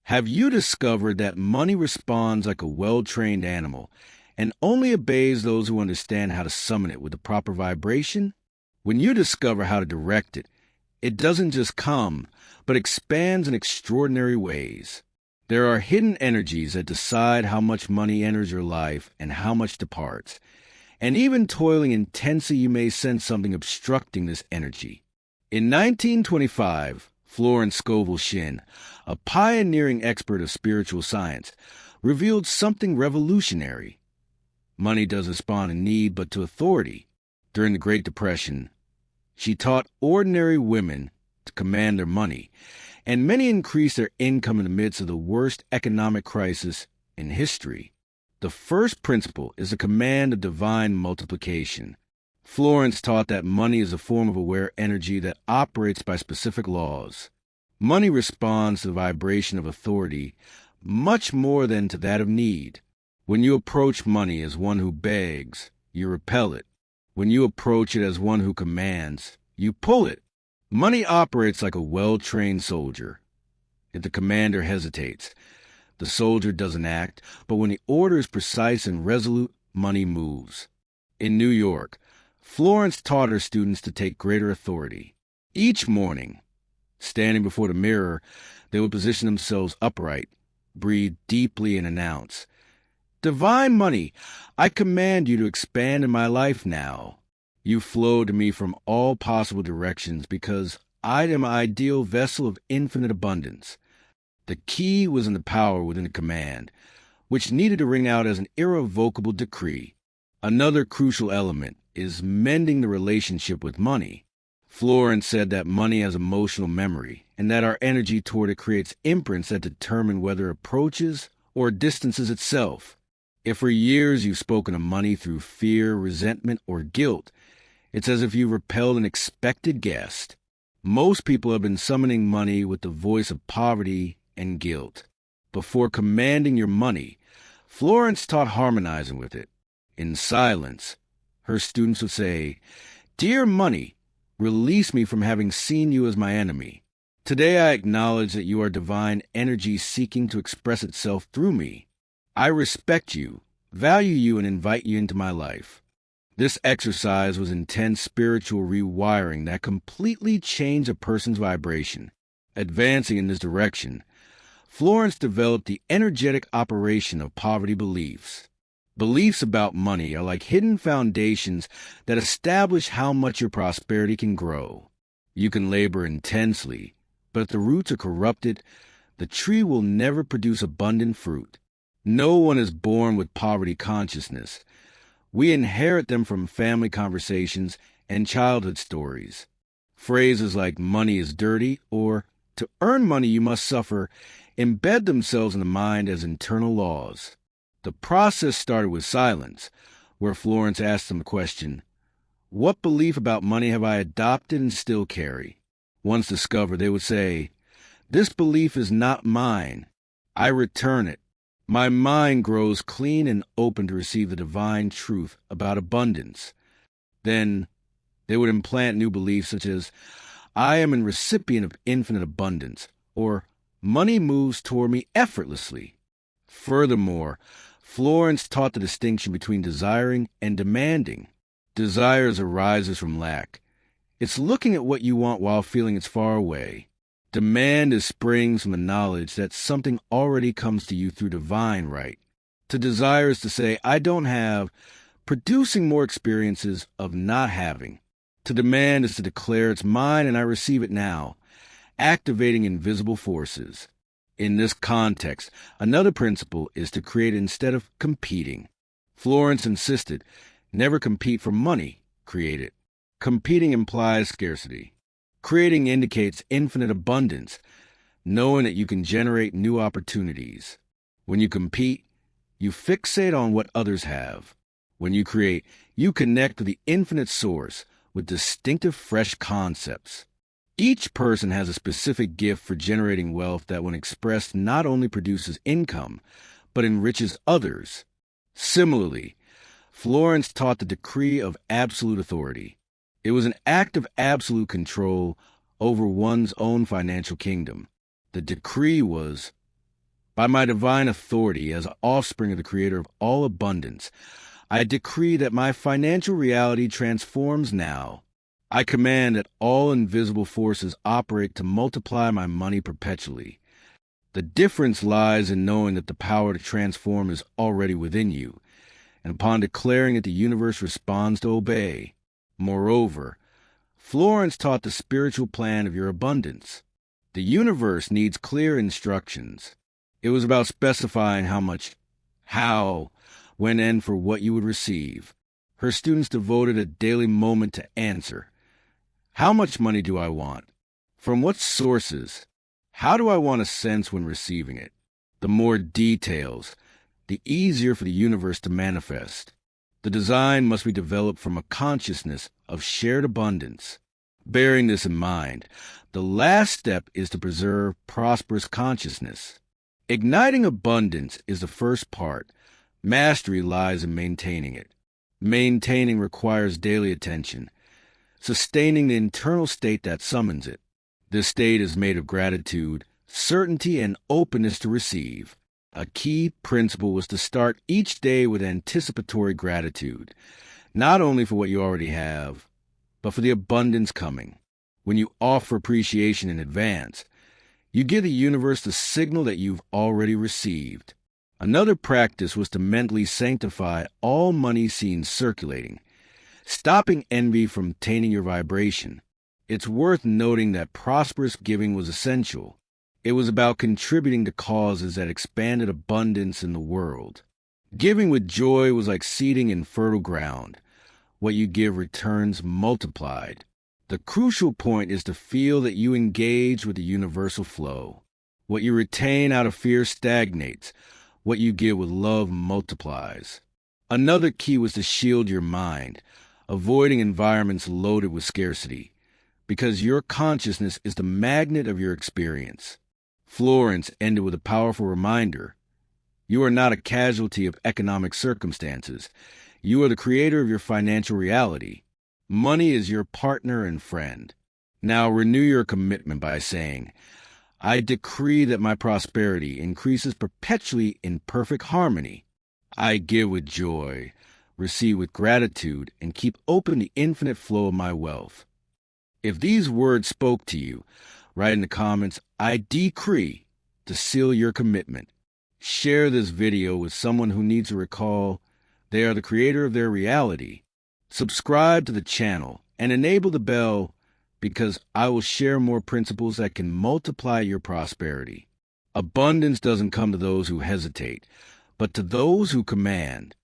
Have you discovered that money responds like a well-trained animal and only obeys those who understand how to summon it with the proper vibration? When you discover how to direct it, it doesn't just come, but expands in extraordinary ways. There are hidden energies that decide how much money enters your life and how much departs. And even toiling intensely, you may sense something obstructing this energy. In 1925, Florence Scovel Shinn, a pioneering expert of spiritual science, revealed something revolutionary. Money doesn't respond to need, but to authority. During the Great Depression, she taught ordinary women to command their money, and many increased their income in the midst of the worst economic crisis in history. The first principle is the command of divine multiplication. Florence taught that money is a form of aware energy that operates by specific laws. Money responds to the vibration of authority much more than to that of need. When you approach money as one who begs, you repel it. When you approach it as one who commands, you pull it. Money operates like a well-trained soldier. If the commander hesitates, the soldier doesn't act, but when the order is precise and resolute, money moves. In New York, Florence taught her students to take greater authority. Each morning, standing before the mirror, they would position themselves upright, breathe deeply, and announce, "Divine money, I command you to expand in my life now. You flow to me from all possible directions because I am an ideal vessel of infinite abundance." The key was in the power within the command, which needed to ring out as an irrevocable decree. Another crucial element is mending the relationship with money. Florence said that money has emotional memory and that our energy toward it creates imprints that determine whether it approaches or distances itself. If for years you've spoken of money through fear, resentment, or guilt, it's as if you repelled an expected guest. Most people have been summoning money with the voice of poverty and guilt. Before commanding your money, Florence taught harmonizing with it. In silence, her students would say, "Dear money, release me from having seen you as my enemy. Today I acknowledge that you are divine energy seeking to express itself through me. I respect you, value you, and invite you into my life." This exercise was intense spiritual rewiring that completely changed a person's vibration. Advancing in this direction, Florence developed the energetic operation of poverty beliefs. Beliefs about money are like hidden foundations that establish how much your prosperity can grow. You can labor intensely, but if the roots are corrupted, the tree will never produce abundant fruit. No one is born with poverty consciousness. We inherit them from family conversations and childhood stories. Phrases like "money is dirty" or "to earn money you must suffer" embed themselves in the mind as internal laws. The process started with silence, where Florence asked them the question, "What belief about money have I adopted and still carry?" Once discovered, they would say, "This belief is not mine. I return it. My mind grows clean and open to receive the divine truth about abundance." Then they would implant new beliefs such as, "I am a recipient of infinite abundance," or "Money moves toward me effortlessly." Furthermore, Florence taught the distinction between desiring and demanding. Desires arises from lack. It's looking at what you want while feeling it's far away. Demand is springs from the knowledge that something already comes to you through divine right. To desire is to say, "I don't have," producing more experiences of not having. To demand is to declare it's mine and I receive it now, activating invisible forces. In this context, another principle is to create instead of competing. Florence insisted, never compete for money, create it. Competing implies scarcity. Creating indicates infinite abundance, knowing that you can generate new opportunities. When you compete, you fixate on what others have. When you create, you connect with the infinite source with distinctive fresh concepts. Each person has a specific gift for generating wealth that, when expressed, not only produces income, but enriches others. Similarly, Florence taught the decree of absolute authority. It was an act of absolute control over one's own financial kingdom. The decree was, By my divine authority as offspring of the Creator of all abundance, I decree that my financial reality transforms now. I command that all invisible forces operate to multiply my money perpetually. The difference lies in knowing that the power to transform is already within you, and upon declaring it, the universe responds to obey. Moreover, Florence taught the spiritual plan of your abundance. The universe needs clear instructions. It was about specifying how much, how, when, and for what you would receive. Her students devoted a daily moment to answer. How much money do I want? From what sources? How do I want to sense when receiving it? The more details, the easier for the universe to manifest. The design must be developed from a consciousness of shared abundance. Bearing this in mind, the last step is to preserve prosperous consciousness. Igniting abundance is the first part. Mastery lies in maintaining it. Maintaining requires daily attention, sustaining the internal state that summons it. This state is made of gratitude, certainty, and openness to receive. A key principle was to start each day with anticipatory gratitude, not only for what you already have, but for the abundance coming. When you offer appreciation in advance, you give the universe the signal that you've already received. Another practice was to mentally sanctify all money seen circulating, stopping envy from tainting your vibration. It's worth noting that prosperous giving was essential. It was about contributing to causes that expanded abundance in the world. Giving with joy was like seeding in fertile ground. What you give returns multiplied. The crucial point is to feel that you engage with the universal flow. What you retain out of fear stagnates. What you give with love multiplies. Another key was to shield your mind, avoiding environments loaded with scarcity, because your consciousness is the magnet of your experience. Florence ended with a powerful reminder. You are not a casualty of economic circumstances. You are the creator of your financial reality. Money is your partner and friend. Now renew your commitment by saying, I decree that my prosperity increases perpetually in perfect harmony. I give with joy, receive with gratitude, and keep open the infinite flow of my wealth. If these words spoke to you, write in the comments, I decree, to seal your commitment. Share this video with someone who needs to recall they are the creator of their reality. Subscribe to the channel and enable the bell because I will share more principles that can multiply your prosperity. Abundance doesn't come to those who hesitate, but to those who command.